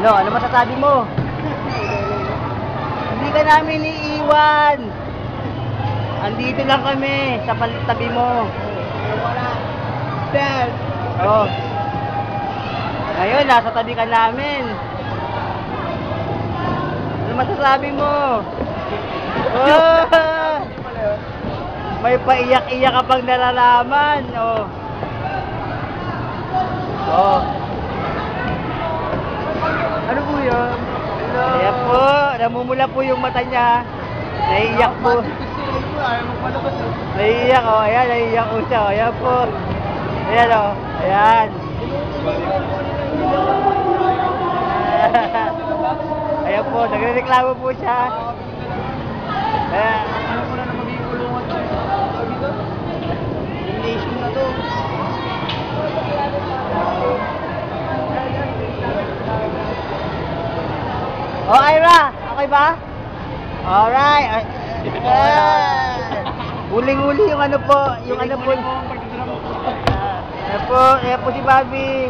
Ano masasabi mo? Hindi ka namin iiwan. Andito lang kami sa tabi mo. Wala. Dad. Oh. Ngayon, nasa tabi ka namin. Ano masasabi mo? Oh! May paiyak-iyak ka pang nalalaman. Oh. Oh. Ano po yun? Hello. Ayan po, namumula po yung mata niya. Naiiyak po. Ayaw magpalabas eh. Naiiyak oh, ayan, naiiyak po siya. Ayan po. Ayan oh, ayan. Ayan po, nagrereklamo po siya. Ayan. Ano ko na magiging kulungan to? Dito? English ko na to. Oh, Ira, okay ba? Alright. Huling-huli yung ano po, yung ano po. Ayan po si Bobby.